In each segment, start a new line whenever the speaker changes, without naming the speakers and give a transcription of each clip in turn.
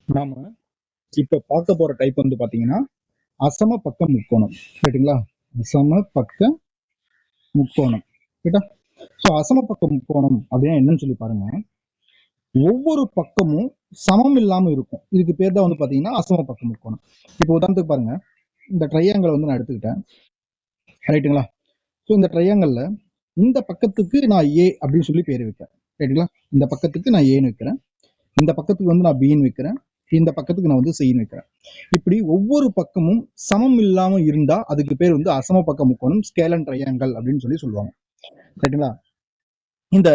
நாம இப்ப பார்க்க போற டைப் வந்து பாத்தீங்கன்னா அசம பக்க முக்கோணம். ரைட்டுங்களா? அசம பக்க முக்கோணம். ரைட்டா? ஸோ அசம பக்க முக்கோணம் அப்படின்னா என்னன்னு சொல்லி பாருங்க. ஒவ்வொரு பக்கமும் சமம் இல்லாம இருக்கும். இதுக்கு பேர் தான் வந்து பாத்தீங்கன்னா அசம பக்க முக்கோணம். இப்போ உதாரணத்துக்கு பாருங்க, இந்த ட்ரையாங்கிள் வந்து நான் எடுத்துக்கிட்டேன். ரைட்டுங்களா? ஸோ இந்த ட்ரையாங்கிள்ல இந்த பக்கத்துக்கு நான் ஏ அப்படின்னு சொல்லி பேர் வைக்கிறேன். ரைட்டுங்களா? இந்த பக்கத்துக்கு நான் ஏன்னு வைக்கிறேன், இந்த பக்கத்துக்கு வந்து நான் பின்னு வைக்கிறேன், இந்த பக்கத்துக்கு நான் வந்து சின்னு வைக்கிறேன். இப்படி ஒவ்வொரு பக்கமும் சமம் இல்லாம இருந்தா அதுக்கு பேர் வந்து அசம பக்க முக்கோணம், ஸ்கேலன் ட்ரையாங்கிள் அப்படின்னு சொல்லி சொல்லுவாங்க. ரைட்டுங்களா? இந்த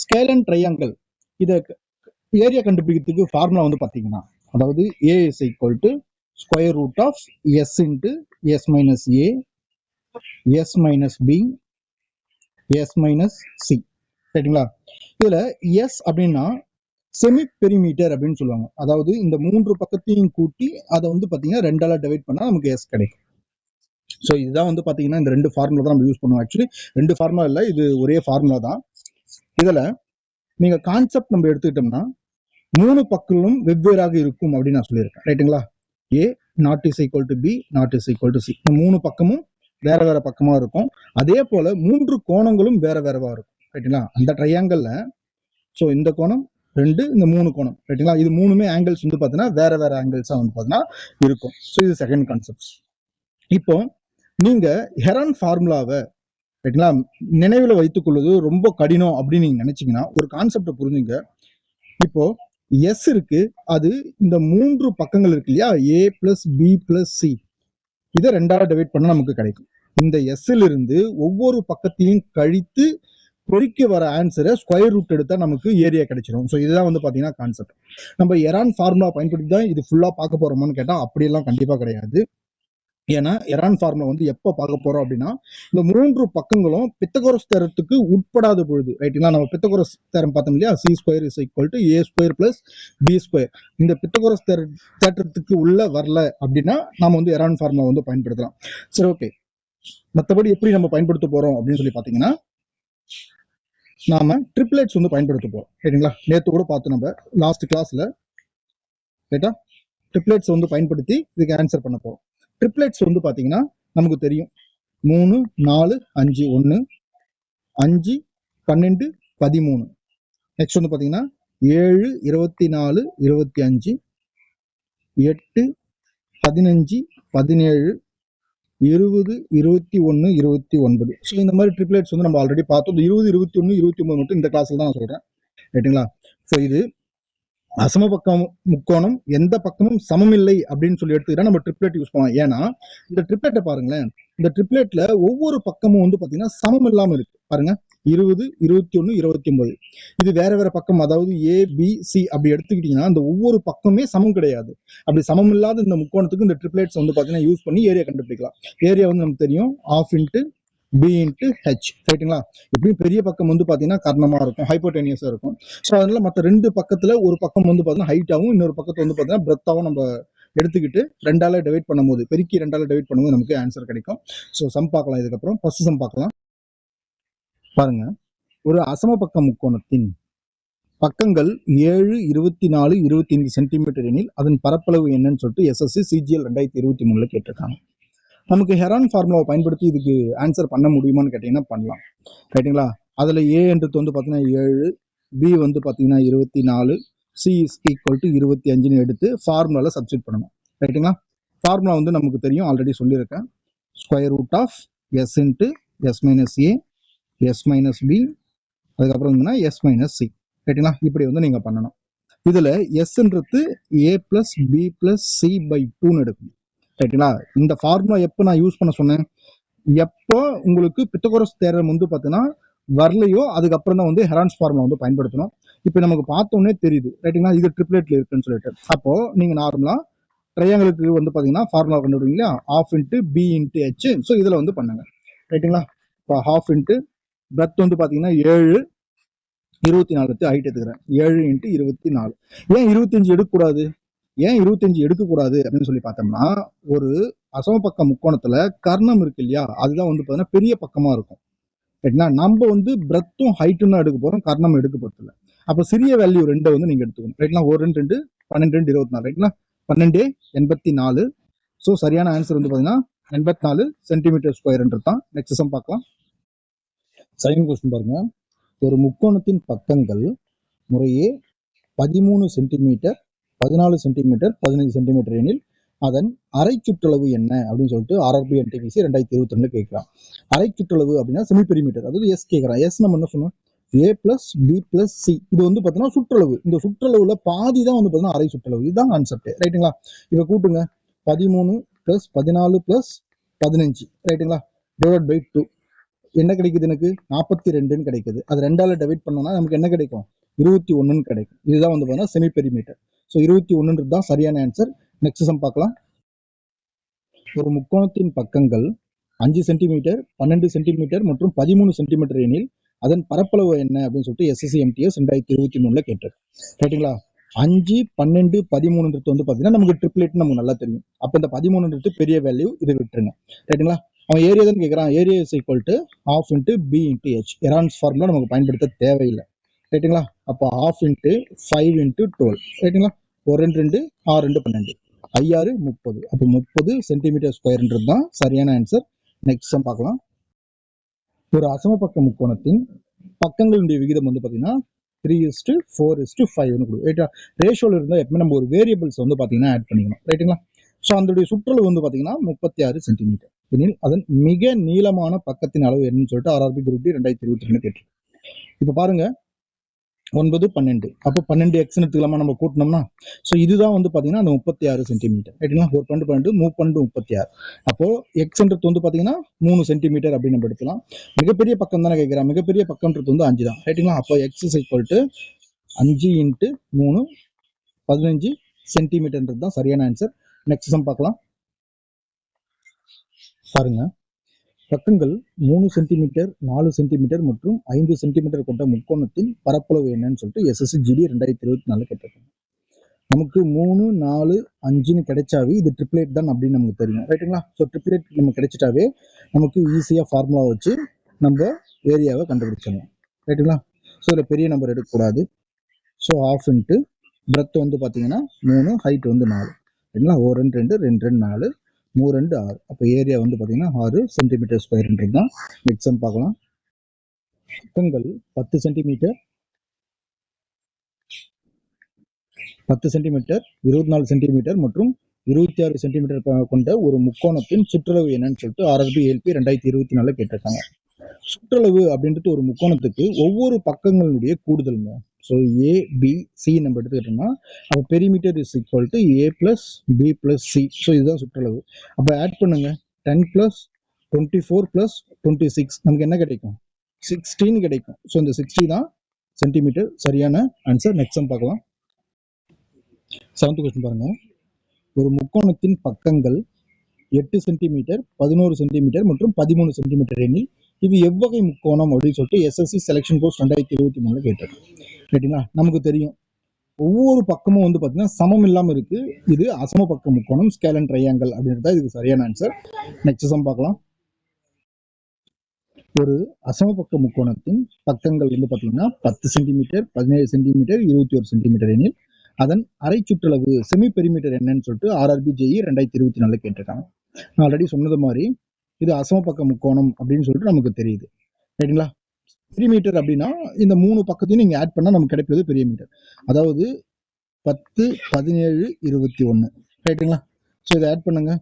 ஸ்கேலன் ட்ரையாங்கிள் இத ஏரியா கண்டுபிடிக்கிறதுக்கு ஃபார்முலா வந்து பாத்தீங்கன்னா, அதாவது A is equal to square root of S into S minus A S minus B S minus C. ரைட்டுங்களா? இதுல எஸ் அப்படின்னா செமி பெரிமீட்டர் அப்படின்னு சொல்லுவாங்க. அதாவது இந்த மூன்று பக்கத்தையும் கூட்டி அதை வந்து பாத்தீங்கன்னா ரெண்டால டிவைட் பண்ணா நமக்கு எஸ் கிடைக்கும். ஸோ இதுதான் வந்து பாத்தீங்கன்னா இந்த ரெண்டு ஃபார்முலா தான் நம்ம யூஸ் பண்ணுவோம். ஆக்சுவலி ரெண்டு ஃபார்முலா இல்லை, இது ஒரே ஃபார்முலா தான். இதுல நீங்க கான்செப்ட் நம்ம எடுத்துக்கிட்டோம்னா மூணு பக்கங்களும் வெவ்வேறாக இருக்கும் அப்படின்னு நான் சொல்லியிருக்கேன். ரைட்டுங்களா? A not is equal to B not is equal to C. மூணு பக்கமும் வேற வேற பக்கமா இருக்கும். அதே போல மூன்று கோணங்களும் வேற வேறவா இருக்கும். ரைட்டுங்களா? அந்த ட்ரையாங்கல்ல ஸோ இந்த கோணம் ரெண்டு, இந்த மூணு கோணம். ரைட்டுங்களா? இது மூணுமே ஆங்கிள்ஸ் வந்து பாத்தீங்கன்னா வேற வேற ஆங்கிள்ஸா வந்து பாத்தீங்கன்னா இருக்கும். ஸோ இது செகண்ட் கான்செப்ட். இப்போ நீங்க ஹெரான் ஃபார்முலாவை ரைட்டுங்களா நினைவில் வைத்துக் கொள்வது ரொம்ப கடினம் அப்படின்னு நீங்க நினைச்சீங்கன்னா ஒரு கான்செப்டை புரிஞ்சுங்க. இப்போ எஸ் இருக்கு, அது இந்த மூன்று பக்கங்கள் இருக்கு இல்லையா, ஏ பிளஸ் பி பிளஸ் சி, இதை ரெண்டாவது டிவைட் பண்ண நமக்கு கிடைக்கும். இந்த எஸ்ல இருந்து ஒவ்வொரு பக்கத்தையும் கழித்து பெருக்கி வர ஆன்சரை ஸ்கொயர் ரூட் எடுத்தா நமக்கு ஏரியா கிடைச்சிடும். ஸோ இதுதான் வந்து பாத்தீங்கன்னா கான்செப்ட். நம்ம எரான் ஃபார்முலா பயன்படுத்தி தான் இது ஃபுல்லா பார்க்க போறோமான்னு கேட்டா அப்படியெல்லாம் கண்டிப்பா கிடையாது. ஏன்னா எரான் ஃபார்முலா வந்து எப்போ பார்க்க போறோம் அப்படின்னா இந்த மூன்று பக்கங்களும் பித்தகோரஸ் தேரத்துக்கு உட்படாத பொழுது. ரைட்டுங்களா? நம்ம பித்தகோரஸ் தேரம் பார்த்தோம் இல்லையா, C square is equal to A square plus B square. இந்த பித்தகோரஸ் தேற்றத்துக்கு உள்ள வரல அப்படின்னா நாம வந்து எரான் ஃபார்முலா வந்து பயன்படுத்தலாம். சரி, ஓகே. மற்றபடி எப்படி நம்ம பயன்படுத்த போறோம் அப்படின்னு சொல்லி பாத்தீங்கன்னா நாம ட்ரிப்ளெட்ஸ் வந்து பயன்படுத்த போறோம். ரைட்டுங்களா? நேற்று கூட பார்த்தோம் நம்ம லாஸ்ட் கிளாஸ்ல. ரைட்டா? ட்ரிப்ளெட்ஸ் வந்து பயன்படுத்தி இதுக்கு ஆன்சர் பண்ண போறோம். ட்ரிப்ளெட்ஸ் வந்து பாத்தீங்கன்னா நமக்கு தெரியும் 3 4 5 1 5 12 13. நெக்ஸ்ட் வந்து பாத்தீங்கன்னா 7 24 25 8 15 17 20 21 29. ஸோ இந்த மாதிரி ட்ரிப்ளெட்ஸ் வந்து நம்ம ஆல்ரெடி பார்த்தோம். 20 21 29 மட்டும் இந்த கிளாஸ்ல தான் நான் சொல்றேன். ரைட்டுங்களா? ஸோ இது அசம பக்கம் முக்கோணம் எந்த பக்கமும் சமம் இல்லை அப்படின்னு சொல்லி எடுத்துக்கிட்டா நம்ம ட்ரிப்ளெட் யூஸ் பண்ணலாம். ஏன்னா இந்த ட்ரிப்ளெட்டை பாருங்களேன், இந்த ட்ரிப்ளெட்ல ஒவ்வொரு பக்கமும் வந்து பாத்தீங்கன்னா சமம் இல்லாம இருக்கு. பாருங்க, 20 21 29 இது வேற வேற பக்கம். அதாவது ஏ பி சி அப்படி எடுத்துக்கிட்டீங்கன்னா அந்த ஒவ்வொரு பக்கமே சமம் கிடையாது. அப்படி சமம் இல்லாத இந்த முக்கோணத்துக்கு இந்த ட்ரிப்ளெட்ஸ் வந்து பாத்தீங்கன்னா யூஸ் பண்ணி ஏரியா கண்டுபிடிக்கலாம். ஏரியா வந்து நமக்கு தெரியும், half into B into H. ரைட்டுங்களா? இப்படியும் பெரிய பக்கம் வந்து பாத்தீங்கன்னா கர்ணமா இருக்கும், ஹைப்போடெனியஸா இருக்கும். ஸோ அதனால மற்ற ரெண்டு பக்கத்துல ஒரு பக்கம் வந்து பாத்தீங்கன்னா ஹைட்டாவும் இன்னொரு பக்கத்தை வந்து பாத்தீங்கன்னா பிரெத்தாவும் நம்ம எடுத்துக்கிட்டு ரெண்டால டிவைட் பண்ணும்போது, பெருக்கி ரெண்டால டிவைட் பண்ணும்போது நமக்கு ஆன்சர் கிடைக்கும். ஸோ சம் பார்க்கலாம். இதுக்கப்புறம் ஃபர்ஸ்ட் சம் பார்க்கலாம். பாருங்க, ஒரு அசம பக்க முக்கோணத்தின் பக்கங்கள் 7 24 25 சென்டிமீட்டர் எனில் அதன் பரப்பளவு என்னன்னு சொல்லிட்டு எஸ்எஸ்சி சிஜிஎல் 2023 கேட்டிருக்காங்க. நமக்கு ஹெரான் ஃபார்முலாவை பயன்படுத்தி இதுக்கு ஆன்சர் பண்ண முடியுமான்னு கேட்டீங்கன்னா பண்ணலாம். ரைட்டுங்களா? அதுல ஏ என்றது வந்து பாத்தீங்கன்னா 7, பி வந்து பாத்தீங்கன்னா 24, சி இஸ் ஈக்குவல் டு 25 எடுத்து ஃபார்முலால சப்ஸ்டிட் பண்ணணும். ரைட்டுங்களா? ஃபார்முலா வந்து நமக்கு தெரியும், ஆல்ரெடி சொல்லியிருக்கேன். Square root of S into S minus A S minus B, அதுக்கப்புறம் வந்து எஸ் மைனஸ் சி. ரைட்டுங்களா? இப்படி வந்து நீங்க பண்ணணும். இதுல எஸ்ன்றது A plus B plus C by 2 எடுக்கணும். ரைட்டுங்களா? இந்த ஃபார்முலா எப்போ நான் யூஸ் பண்ண சொன்னேன், எப்போ உங்களுக்கு பித்தகோரஸ் தேரம் வந்து பாத்தீங்கன்னா வரலையோ அதுக்கப்புறம் தான் வந்து ஹெரான்ஸ் ஃபார்முலா வந்து பயன்படுத்தணும். இப்போ நமக்கு பார்த்தோன்னே தெரியுது. ரைட்டுங்களா? இது ட்ரிப்ளெட்ல இருக்குன்னு சொல்லிட்டு. அப்போ நீங்க நார்மலா ட்ரையாங்கிளுக்கு வந்து பாத்தீங்கன்னா ஃபார்முலா கண்டுபிடிங்க இல்லையா, half into B into H. So இதுல வந்து பண்ணுங்க. ரைட்டுங்களா? இப்போ ஹாஃப் இன்ட்டு பிரெத் வந்து பாத்தீங்கன்னா 7 24 ஹைட் எடுத்துக்கிறேன், 7 இன்ட்டு 24. ஏன் 25 எடுக்கக்கூடாது, ஏன் 25 எடுக்கக்கூடாது அப்படின்னு சொல்லி பார்த்தோம்னா, ஒரு அசம பக்க முக்கோணத்துல கர்ணம் இருக்கு இல்லையா, அதுதான் வந்து பாத்தீங்கன்னா பெரிய பக்கமா இருக்கும். ரைட்னா? நம்ம வந்து பிரெத்தும் ஹைட்டும் தான் எடுக்க போறோம், கர்ணம் எடுக்க போறதில்ல. அப்ப சிறிய வேல்யூ 2 வந்து நீங்க எடுத்துக்கணும். ரைட்னா? ஒரு 2 2 12 2 24 ரைட்டுங்களா. 12 84. ஸோ சரியான ஆன்சர் வந்து பார்த்தீங்கன்னா 84 சென்டிமீட்டர் ஸ்கொயர்ன்றது தான். நெக்ஸ்ட் சம் பார்க்கலாம். செகண்ட் கொஸ்டின் பாருங்க. ஒரு முக்கோணத்தின் பக்கங்கள் முறையே 13 சென்டிமீட்டர், 14 சென்டிமீட்டர், 15 சென்டிமீட்டர் எனில் அதன் அரை சுற்றளவு என்ன அப்படின்னு சொல்லிட்டு ஆர்ஆர்பி என்டிபிசி 2022 கேட்கிறான். அரை சுற்றளவு அப்படின்னா செமி பெரிமீட்டர், அதாவது எஸ் கேட்கிறான். எஸ் நம்ம என்ன சொன்னோம், ஏ பிளஸ் பி பிளஸ் சி. இது வந்து பார்த்தீங்கன்னா சுற்றளவு. இந்த சுற்றளவுல பாதி தான் வந்து பார்த்தீங்கன்னா அரை சுற்றளவு. இதுதான் கான்செப்ட் ரைட்டுங்களா. இப்போ கூட்டுங்க, 13 பிளஸ் 14 பிளஸ் 15 ரைட்டுங்களா, டிவைட் பை 2 என்ன கிடைக்குது, எனக்கு 42 கிடைக்குது. அது 2ஆல டிவைட் பண்ணோம்னா நமக்கு என்ன கிடைக்கும், 21 கிடைக்கும். இதுதான் வந்து பார்த்தீங்கன்னா செமி பெரிமீட்டர். ஸோ 21 தான் சரியான ஆன்சர். நெக்ஸ்ட் சம் பார்க்கலாம். ஒரு முக்கோணத்தின் பக்கங்கள் 5 சென்டிமீட்டர், 12 சென்டிமீட்டர் மற்றும் 13 சென்டிமீட்டர் எனில் அதன் பரப்பளவு என்ன அப்படின்னு சொல்லிட்டு எஸ்எஸ்சி எம்டிஎஸ் 2023 கேட்டிருக்கு ரைட்டுங்களா. 5 12 13 வந்து பார்த்தீங்கன்னா நமக்கு ட்ரிப்ளேட் நமக்கு நல்லா தெரியும். அப்போ இந்த 13 பெரிய வேல்யூ, இது விட்டுருங்க ரைட்டுங்களா. அவன் ஏரியா தான் கேட்குறான். Area is equal to ½ into B into H. Heron's formula நமக்கு பயன்படுத்த தேவையில்லை ரைட்டுங்களா. அப்போ ½ இன்ட்டு 5 இன்ட்டு 12 ரைட்டுங்களா. ஒரு 2 2 6 2 12 5 6 30. அப்போ 30 சென்டிமீட்டர் ஸ்கொயர்ன்றது தான் சரியான ஆன்சர். நெக்ஸ்ட் சம் பார்க்கலாம். ஒரு அசமபக்க முக்கோணத்தின் பக்கங்களுடைய விகிதம் வந்து பார்த்தீங்கன்னா 3:4:5 கொடுக்கும். ரேஷியோல இருந்தால் எப்பவுமே நம்ம ஒரு வேரியபிள்ஸ் வந்து பார்த்தீங்கன்னா ஆட் பண்ணிக்கணும் ரைட்டுங்களா. ஸோ அதனுடைய சுற்றளவு வந்து பார்த்தீங்கன்னா 36 சென்டிமீட்டர் எனில் அதன் மிக நீளமான பக்கத்தின் அளவு என்னன்னு சொல்லிட்டு ஆர்ஆர்பி குரூப் 2022 கேட்டு. இப்போ பாருங்க, 9 12, அப்போ 12 எக்ஸ்னு எடுத்துக்கலாமா நம்ம கூட்டினோம்னா. ஸோ இதுதான் வந்து பார்த்தீங்கன்னா அந்த 36 சென்டிமீட்டர் ரைட்டுங்களா. ஒரு 12 12 12 36. அப்போ எக்ஸ்ன்றது வந்து பார்த்தீங்கன்னா 3 சென்டிமீட்டர் அப்படின்னு நம்ம எடுத்துக்கலாம். மிகப்பெரிய பக்கம் தானே கேட்குறான். மிகப்பெரிய பக்கம்ன்றது வந்து 5 தான் ரைட்டுங்களா. அப்போ X is equal to 5 into 3 15 சென்டிமீட்டர்ன்றது தான் சரியான ஆன்சர். நெக்ஸ்ட் சம் பார்க்கலாம். பாருங்க, பக்கங்கள் 3 சென்டிமீட்டர், 4 சென்டிமீட்டர் மற்றும் 5 சென்டிமீட்டர் கொண்ட முக்கோணத்தின் பரப்பளவு என்னன்னு சொல்லிட்டு எஸ்எஸ்சி ஜிடி 2024 கேட்டிருக்காங்க. நமக்கு 3 4 5ன்னு கிடைச்சாவே இது ட்ரிப்ளேட் தான் அப்படின்னு நமக்கு தெரியும் ரைட்டுங்களா. ஸோ ட்ரிப்ளேட் நம்ம கிடைச்சிட்டாவே நமக்கு ஈஸியாக ஃபார்முலா வச்சு நம்ம ஏரியாவை கண்டுபிடிச்சிடலாம் ரைட்டுங்களா. ஸோ இதில் பெரிய நம்பர் எடுக்கக்கூடாது. ஸோ ½ இன்ட்டு பிரெத் வந்து பார்த்தீங்கன்னா 3, ஹைட் வந்து 4 ரைட்டுங்களா. 1 2 2 2 2 4 3 2 6. அப்போ ஏரியா வந்து பார்த்தீங்கன்னா 6 சென்டிமீட்டர் ஸ்கொயர்ன்றது தான். நெக்ஸ்ட் சம் பார்க்கலாம். பக்கங்கள் 10 சென்டிமீட்டர், 10 சென்டிமீட்டர், 24 சென்டிமீட்டர் மற்றும் 26 சென்டிமீட்டர் கொண்ட ஒரு முக்கோணத்தின் சுற்றளவு என்னன்னு சொல்லிட்டு ஆர்ஆர்பி ஏல்பி 2024 கேட்டிருக்காங்க. சுற்றளவு அப்படின்றது ஒரு முக்கோணத்துக்கு ஒவ்வொரு பக்கங்களுடைய கூடுதலுங்க. ஸோ ஏ பி சி நம்ம எடுத்துக்கிட்டோம்னா அப்போ perimeter is equal to A plus B plus C. So இதுதான் சுற்றளவு. அப்போ ஆட் பண்ணுங்க, 10 பிளஸ் 24 பிளஸ் 26 நமக்கு என்ன கிடைக்கும், 16 கிடைக்கும். ஸோ இந்த 60 தான் சென்டிமீட்டர் சரியான ஆன்சர். நெக்ஸ்ட் சம் பார்க்கலாம். 7th கொஸ்டின் பாருங்க. ஒரு முக்கோணத்தின் பக்கங்கள் 8 சென்டிமீட்டர், 11 சென்டிமீட்டர் மற்றும் 13 சென்டிமீட்டர் எனில் இது எவ்வகை முக்கோணம் அப்படின்னு சொல்லிட்டு எஸ்எஸ்சி செலக்ஷன் போஸ்ட் 2023 கேட்டாரு ரைட்டுங்களா. நமக்கு தெரியும் ஒவ்வொரு பக்கமும் வந்து பார்த்தீங்கன்னா சமம் இல்லாமல் இருக்கு. இது அசம பக்க முக்கோணம், ஸ்கேல் அண்ட் ட்ரையாங்கல் அப்படின்றது இதுக்கு சரியான ஆன்சர். நெக்ஸ்ட் சம் பார்க்கலாம். ஒரு அசம பக்க முக்கோணத்தின் பக்கங்கள் வந்து பார்த்தீங்கன்னா 10 சென்டிமீட்டர், 17 சென்டிமீட்டர், 21 சென்டிமீட்டர் எனில் அதன் அரை சுற்றளவு செமி பெரிமீட்டர் என்னன்னு சொல்லிட்டு ஆர்ஆர்பி ஜேஇ 2024 கேட்டிருக்காங்க. நான் ஆல்ரெடி சொன்னது மாதிரி இது அசம பக்க முக்கோணம் அப்படின்னு சொல்லிட்டு நமக்கு தெரியுது ரைட்டுங்களா. பெரிமீட்டர் அப்படின்னா இந்த 3 பக்கத்தையும் நீங்க ஆட் பண்ணா நமக்கு கிடைப்பது பெரிய மீட்டர். அதாவது 10 17 21 ரைட்டுங்களா. ஸோ இதை ஆட் பண்ணுங்க,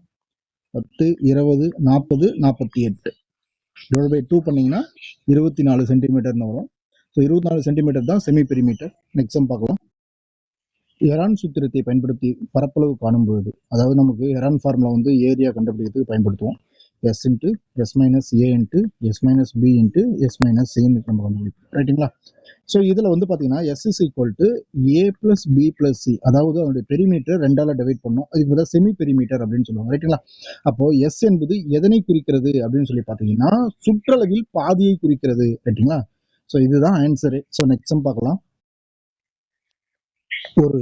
10 20 40 48 டிவைட் பை 2 பண்ணீங்கன்னா 24 சென்டிமீட்டர்னு வரும். ஸோ 24 சென்டிமீட்டர் தான் செமி பெரிமீட்டர். நெக்ஸ்ட் சம் பார்க்கலாம். எரான் சூத்திரத்தை பயன்படுத்தி பரப்பளவு காணும் பொழுது, அதாவது நமக்கு எரான் ஃபார்முலா வந்து ஏரியா கண்டுபிடிக்கிறதுக்கு பயன்படுத்துவோம். S into S minus A into S minus B into S minus சின்னு நம்ம கண்டுபிடிப்போம் ரைட்டுங்களா. ஸோ இதில் வந்து பார்த்தீங்கன்னா S is equal to A plus B plus C, அதாவது அதனுடைய பெரிமீட்டர் 2ஆல டிவைட் பண்ணோம். அதுக்கு தான் செமி பெரிமீட்டர் அப்படின்னு சொல்லுவாங்க ரைட்டுங்களா. அப்போ எஸ் என்பது எதனை குறிக்கிறது அப்படின்னு சொல்லி பார்த்தீங்கன்னா சுற்றளவில் பாதியை குறிக்கிறது ரைட்டுங்களா. ஸோ இதுதான் ஆன்சரு. ஸோ நெக்ஸ்ட் சம் பார்க்கலாம். ஒரு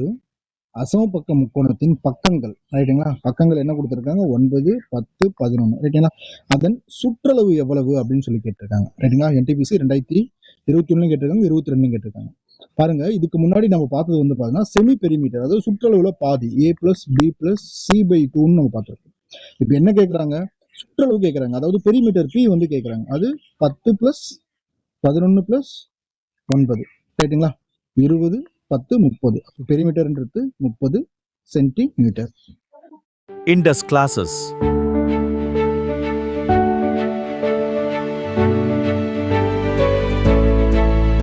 அசமபக்க முக்கோணத்தின் பக்கங்கள் ரைட்டுங்களா. பக்கங்கள் என்ன கொடுத்துருக்காங்க, 9 10 11 ரைட்டுங்களா. அதன் சுற்றளவு எவ்வளவு அப்படின்னு சொல்லி கேட்டிருக்காங்க ரைட்டுங்களா. என்டிபிசி 2021 கேட்டிருக்காங்க, 22 கேட்டிருக்காங்க. பாருங்க, இதுக்கு முன்னாடி நம்ம பார்த்தது வந்து பாத்தீங்கன்னா செமி பெரிமீட்டர், அதாவது சுற்றளவுல பாதி a plus B plus C by டூன்னு நம்ம பார்த்துருக்கோம். இப்போ என்ன கேட்குறாங்க, சுற்றளவு கேட்குறாங்க, அதாவது பெரிமீட்டர் பி வந்து கேட்குறாங்க. அது 10 பிளஸ் 11 பிளஸ் 9, ரைட்டுங்களா? 20, 10, 30. பெரிமீட்டர்ன்றது 30 சென்டிமீட்டர்.
Indus classes.